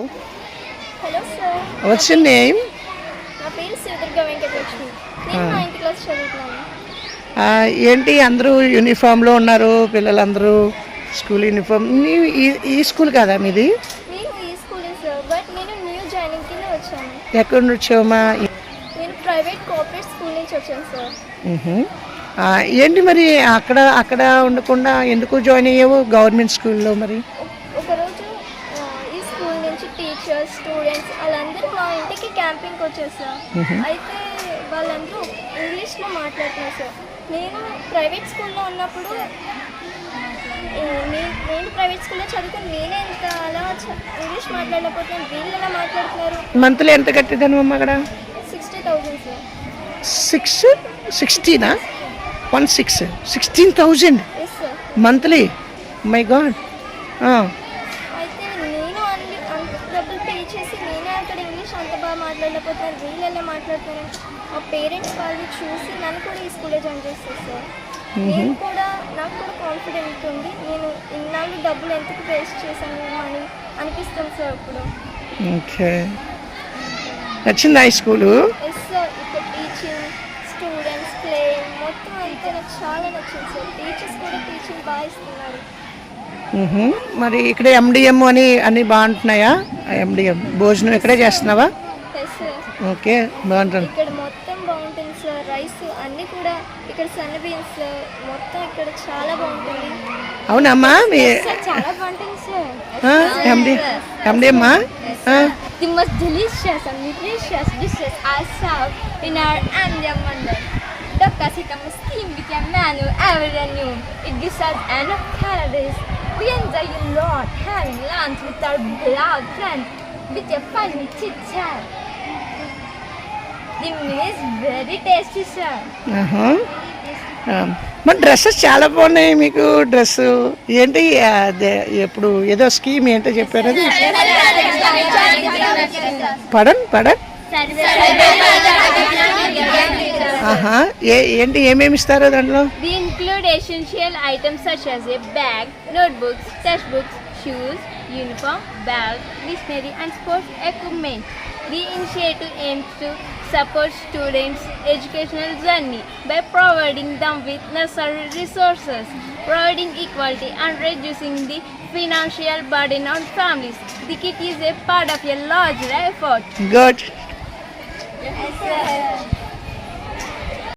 Hello sir. What's your name? నా పేరు శివదుర్గ వెంకటలక్ష్మి. నేను 9th క్లాస్ చదువుతున్నాను. ఏంటి అందరూ యూనిఫామ్లో ఉన్నారు పిల్లలందరూ స్కూల్ యూనిఫామ్ ఈ స్కూల్ కాదా మీది? నేను ఈ స్కూలే సార్, బట్ నేను న్యూ జాయినింగ్ కింద వచ్చాను. ఎక్కడి నుంచి వచ్చావమ్మా? నేను ప్రైవేట్ కోఆపరేట్ స్కూల్ నుంచి వచ్చాను సార్. ఏంటి మరి అక్కడ అక్కడ ఉండకుండా ఎందుకు జాయిన్ అయ్యావు గవర్నమెంట్ స్కూల్లో? మరి ఒకరోజు ఈ స్కూల్ నుంచి టీచర్స్ స్టూడెంట్స్ వాళ్ళందరూ మా ఇంటికి క్యాంపింగ్కి వచ్చారు సార్. అయితే వాళ్ళందరూ ఇంగ్లీష్లో మాట్లాడుతున్నారు సార్. నేను ప్రైవేట్ స్కూల్లో ఉన్నప్పుడు నేను ప్రైవేట్ స్కూల్లో చదువుకుని నేనే ఎంత అలా ఇంగ్లీష్ మాట్లాడలేకపోతున్నాను, వీళ్ళు ఎలా మాట్లాడుతున్నారు. మంత్లీ ఎంత కట్టేదానమ్మా అక్కడ? 60,000 sir. 16 16,000 yes sir. Monthly? My god. అయితే నేను అన్ని అంత డబ్బులు పే చేసి నేనే అక్కడ ఇంగ్లీష్ అంత బాగా మాట్లాడలేకపోతున్నాను, వీళ్ళు ఎలా మాట్లాడుతున్నారు. మా పేరెంట్స్ వాళ్ళు చూసి నన్ను కూడా ఈ స్కూల్లో జాయిన్ చేస్తారు సార్. నేను కూడా నాకు కూడా కాన్ఫిడెంట్ ఉంది, నేను ఇన్నాళ్ళు డబ్బులు ఎందుకు వేస్ట్ చేశాను అని అనిపిస్తుంది సార్ ఇప్పుడు. ఓకే, నచ్చిందా ఈ స్కూలు? Yes sir. ఇక్కడ టీచింగ్ స్టూడెంట్స్ ప్లే మొత్తం అయితే నాకు చాలా నచ్చింది సార్. టీచర్స్ కూడా టీచింగ్ బాగా ఇస్తున్నారు. మరి ఇక్కడ ఎండిఎం అని అన్నీ బాగుంటున్నాయా? ఎండిఎం భోజనం ఇక్కడే చేస్తున్నావా? Yes sir. ఓకే, బాగుంటుంది. ఇక్కడ మొత్తం బాగుంటుంది సార్. రైస్ అన్నీ కూడా ఇక్కడ సన్న బీన్స్ మొత్తం ఇక్కడ చాలా బాగుంటుంది. అవునమ్మా చాలా బాగుంటుంది sir. ఎండిఎమ్మా? The most delicious and nutritious dishes are served in our Andean mandal. Dokkas hittar steam vilka menu ever knew. It gives us enough calories. We enjoy a lot having lunch with our beloved friends with a funny chit chat. The meal is very tasty, sir. మరి dresses చాలా బాగున్నాయి మీకు. Dress ఏంటి ఎప్పుడు ఏదో scheme ఏంటో చెప్పారు అది? పడన్ ఏంటి ఏమేమి ఇస్తారు దాంట్లో? They include essential items such as a bag, notebooks, textbooks, shoes, uniform, belt, dictionary and sports equipment. The initiative aims to support students' educational journey by providing them with necessary resources, providing equality and reducing the financial burden on families. The kit is a part of a larger effort. Good. Yes, sir.